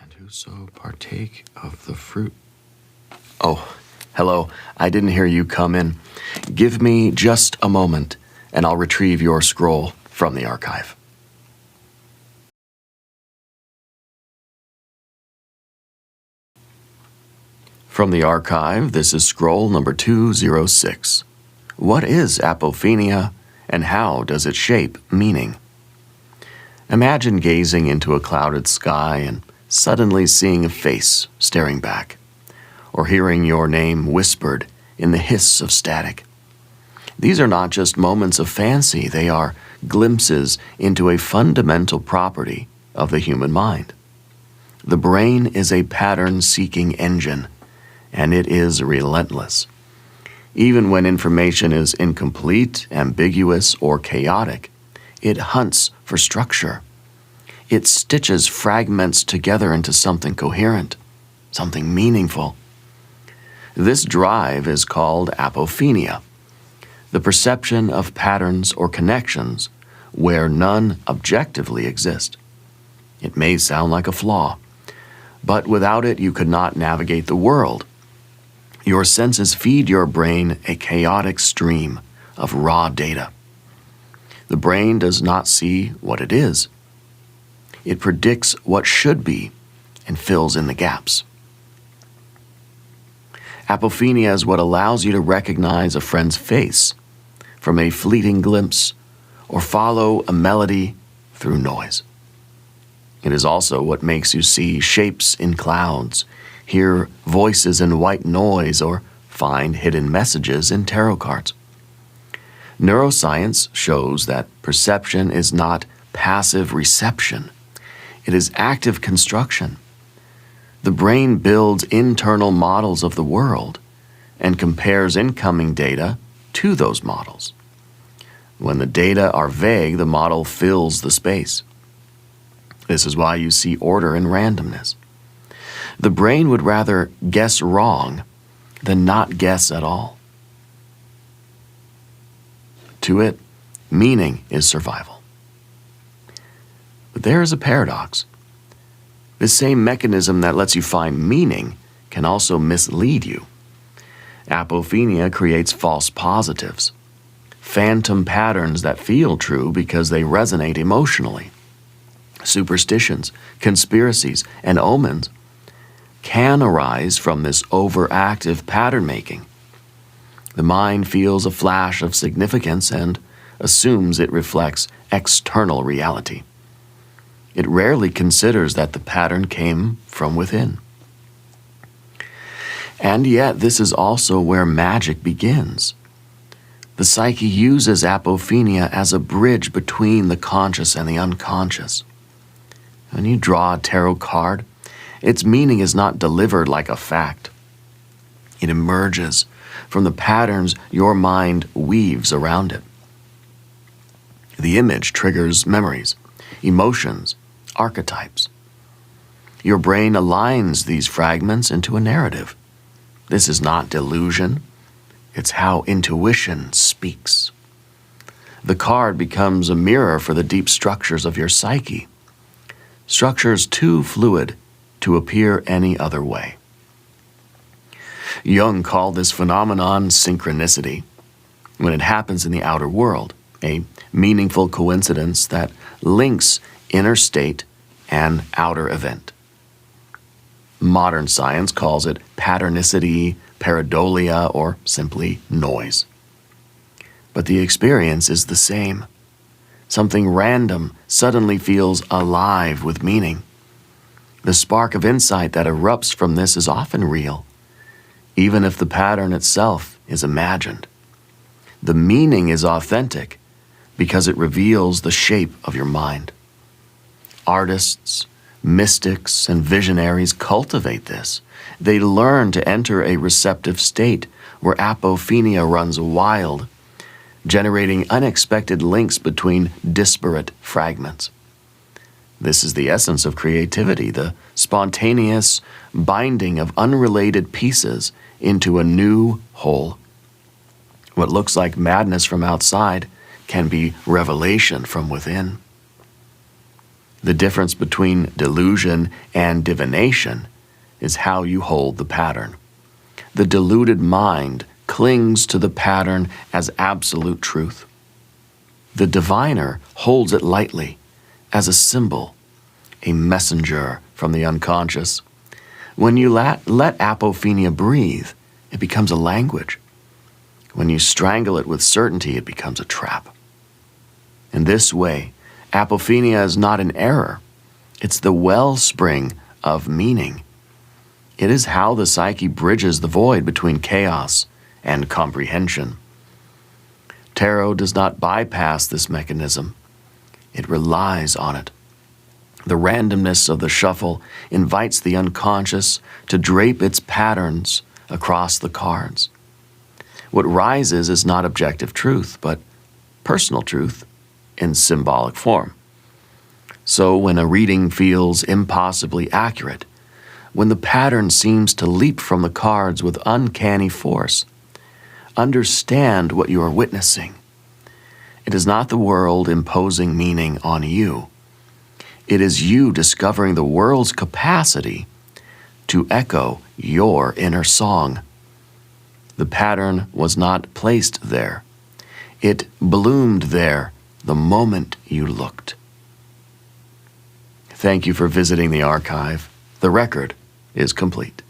And whoso partake of the fruit. Oh, hello. I didn't hear you come in. Give me just a moment, and I'll retrieve your scroll from the archive. From the archive, this is scroll number 206. What is apophenia, and how does it shape meaning? Imagine gazing into a clouded sky and suddenly seeing a face staring back, or hearing your name whispered in the hiss of static. These are not just moments of fancy, they are glimpses into a fundamental property of the human mind. The brain is a pattern-seeking engine, and it is relentless. Even when information is incomplete, ambiguous, or chaotic, it hunts for structure. It stitches fragments together into something coherent, something meaningful. This drive is called apophenia, the perception of patterns or connections where none objectively exist. It may sound like a flaw, but without it you could not navigate the world. Your senses feed your brain a chaotic stream of raw data. The brain does not see what it is. It predicts what should be and fills in the gaps. Apophenia is what allows you to recognize a friend's face from a fleeting glimpse or follow a melody through noise. It is also what makes you see shapes in clouds, hear voices in white noise, or find hidden messages in tarot cards. Neuroscience shows that perception is not passive reception. It is active construction. The brain builds internal models of the world and compares incoming data to those models. When the data are vague, the model fills the space. This is why you see order and randomness. The brain would rather guess wrong than not guess at all. To it, meaning is survival. But there is a paradox. This same mechanism that lets you find meaning can also mislead you. Apophenia creates false positives, phantom patterns that feel true because they resonate emotionally. Superstitions, conspiracies, and omens can arise from this overactive pattern making. The mind feels a flash of significance and assumes it reflects external reality. It rarely considers that the pattern came from within. And yet, this is also where magic begins. The psyche uses apophenia as a bridge between the conscious and the unconscious. When you draw a tarot card, its meaning is not delivered like a fact. It emerges from the patterns your mind weaves around it. The image triggers memories, emotions, archetypes. Your brain aligns these fragments into a narrative. This is not delusion. It's how intuition speaks. The card becomes a mirror for the deep structures of your psyche, structures too fluid to appear any other way. Jung called this phenomenon synchronicity, when it happens in the outer world, a meaningful coincidence that links inner state and outer event. Modern science calls it patternicity, pareidolia, or simply noise. But the experience is the same. Something random suddenly feels alive with meaning. The spark of insight that erupts from this is often real, even if the pattern itself is imagined. The meaning is authentic because it reveals the shape of your mind. Artists, mystics, and visionaries cultivate this. They learn to enter a receptive state where apophenia runs wild, generating unexpected links between disparate fragments. This is the essence of creativity, the spontaneous binding of unrelated pieces into a new whole. What looks like madness from outside can be revelation from within. The difference between delusion and divination is how you hold the pattern. The deluded mind clings to the pattern as absolute truth. The diviner holds it lightly, as a symbol, a messenger from the unconscious. When you let apophenia breathe, it becomes a language. When you strangle it with certainty, it becomes a trap. In this way, apophenia is not an error. It's the wellspring of meaning. It is how the psyche bridges the void between chaos and comprehension. Tarot does not bypass this mechanism. It relies on it. The randomness of the shuffle invites the unconscious to drape its patterns across the cards. What rises is not objective truth, but personal truth in symbolic form. So when a reading feels impossibly accurate, when the pattern seems to leap from the cards with uncanny force, understand what you are witnessing. It is not the world imposing meaning on you. It is you discovering the world's capacity to echo your inner song. The pattern was not placed there. It bloomed there the moment you looked. Thank you for visiting the archive. The record is complete.